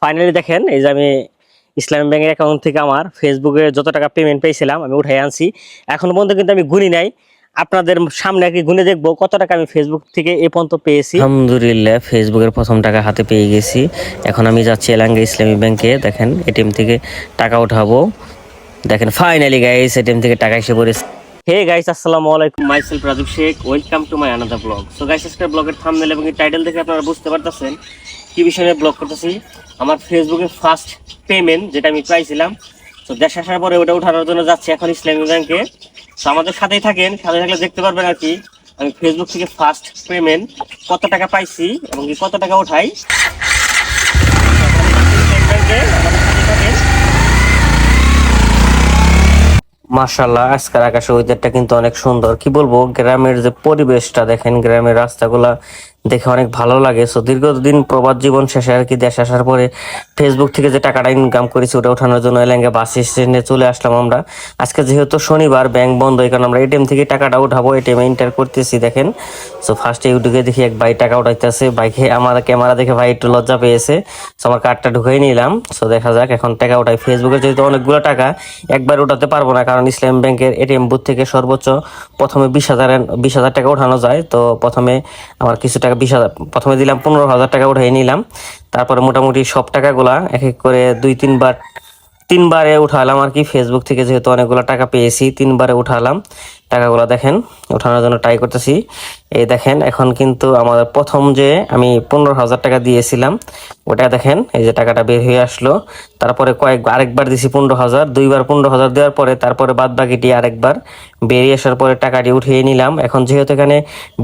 Finally দেখেন এই যে আমি ইসলামী ব্যাংকের অ্যাকাউন্ট থেকে আমার ফেসবুকে যত টাকা পেমেন্ট পেয়েছিলাম আমি উঠাই আনছি। এখন পর্যন্ত কিন্তু আমি গুনি নাই, আপনাদের সামনে আর কি গুনে দেখবো কত টাকা আমি ফেসবুক থেকে এ পর্যন্ত পেয়েছি। আলহামদুলিল্লাহ ফেসবুকের প্রথম টাকা হাতে পেয়ে গেছি। এখন আমি যাচ্ছি এলাঙ্গা ইসলামী ব্যাংকে, দেখেন এটিএম থেকে টাকা উঠাবো। দেখেন ফাইনালি গাইস এটিএম থেকে টাকা এসে পড়েছে। হে গাইস, আসসালামু আলাইকুম, myself Raju Sheikh, welcome to my another blog. So guys, আজকের ব্লগের থাম্বনেল এবং টাইটেল দেখে আপনারা বুঝতে পারতেছেন কি বিষয়ে ব্লগ করতেছি। আমার ফেসবুকে ফার্স্ট পেমেন্ট যেটা আমি পাইছিলাম, তো দেশে আসার পরে ওটা উঠানোর জন্য যাচ্ছি এখন ইসলামী ব্যাংকে। তো আমাদের সাথেই থাকেন, সাথে থাকলে দেখতে পারবেন আর কি আমি ফেসবুক থেকে ফার্স্ট পেমেন্ট কত টাকা পাইছি এবং কি কত টাকা উঠাই। মাশাআল্লাহ, আজকের আকাশের ওয়েদারটা কিন্তু অনেক সুন্দর। কি বলবো, গ্রামের যে পরিবেশটা দেখেন, গ্রামের রাস্তাগুলা দেখে অনেক ভালো লাগে। সো দীর্ঘদিন প্রবাস জীবন শেষে আর কি দেশে আসার পরে ফেসবুক থেকে যে টাকাটা ইনকাম করেছি ওটা ওঠানোর জন্য এলাঙ্গা বাস স্ট্যান্ডে চলে আসলাম আমরা। আজকে যেহেতু শনিবার, ব্যাংক বন্ধ, এই কারণে আমরা এটিএম থেকে টাকাটা উঠাবো। এটিএম এন্টার করতেছি দেখেন। সো ফার্স্টে ইউটিউবে দেখি এক ভাই টাকা উঠাইতেছে, বাইকে আমার ক্যামেরা দেখে ভাই একটু লজ্জা পেয়েছে। সো আমার কার্ডটা ঢুকাই নিলাম। সো দেখা যাক এখন টাকা উঠাই। ফেসবুকে যেহেতু অনেকগুলো টাকা একবার উঠাতে পারবো না, কারণ ইসলাম ব্যাংকের এটিএম বুথ থেকে সর্বোচ্চ প্রথমে 20,000 টাকা উঠানো যায়। তো প্রথমে আমার কিছু টাকা 20,000 প্রথমে দিলাম, 15,000 টাকা উঠাই নিলাম। তারপরে মোটামুটি সব টাকাগুলা এক এক করে 3বারে উঠালাম আর কি। ফেসবুক থেকে যেহেতু অনেকগুলো টাকা পেয়েছি 3বারে উঠালাম টাকাগুলো। দেখেন উঠানোর জন্য ট্রাই করতেছি। এই দেখেন এখন কিন্তু আমার প্রথম যে আমি 15,000 টাকা দিয়েছিলাম ওটা দেখেন এই যে টাকাটা বের হয়ে আসলো। তারপরে আরেকবার দিছি 15,000, 2বার 15,000 দেওয়ার পরে তারপরে বাদ বাকিটি আরেকবার বেরিয়ে আসার পরে টাকাটি উঠিয়ে নিলাম। এখন যেহেতু এখানে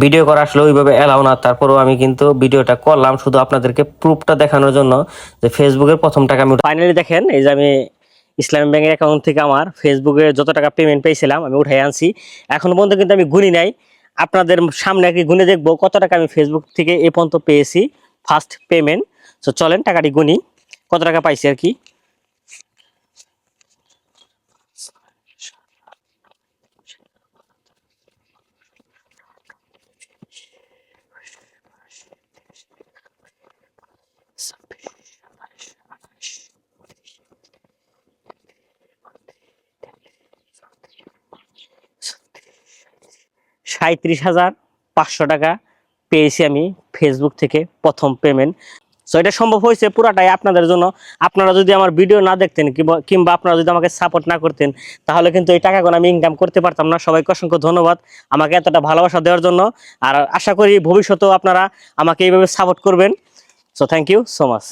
ভিডিও করা আসলে ওইভাবে এলাও না, তারপরেও আমি কিন্তু ভিডিওটা করলাম শুধু আপনাদেরকে প্রুফটা দেখানোর জন্য যে ফেসবুকের প্রথম টাকা আমি ফাইনালি দেখেন এই যে আমি ইসলামী ব্যাংকের অ্যাকাউন্ট থেকে আমার ফেসবুকে যত টাকা পেমেন্ট পেয়েছিলাম আমি উঠাই আনছি। এখন পর্যন্ত কিন্তু আমি গুনি নাই, আপনাদের সামনে আর কি গুনে দেখবো কত টাকা আমি ফেসবুক থেকে এ পর্যন্ত পেয়েছি ফার্স্ট পেমেন্ট। তো চলেন টাকাটি গুনি কত টাকা পাইছি আর কি। 37,500 টাকা পেয়েছি আমি ফেসবুক থেকে প্রথম পেমেন্ট। সো এটা সম্ভব হয়েছে পুরাটাই আপনাদের জন্য। আপনারা যদি আমার ভিডিও না দেখতেন কিংবা আপনারা যদি আমাকে সাপোর্ট না করতেন তাহলে কিন্তু এই টাকাগুলো আমি ইনকাম করতে পারতাম না। সবাইকে অসংখ্য ধন্যবাদ আমাকে এতটা ভালোবাসা দেওয়ার জন্য। আর আশা করি ভবিষ্যতেও আপনারা আমাকে এইভাবে সাপোর্ট করবেন। So thank you so much.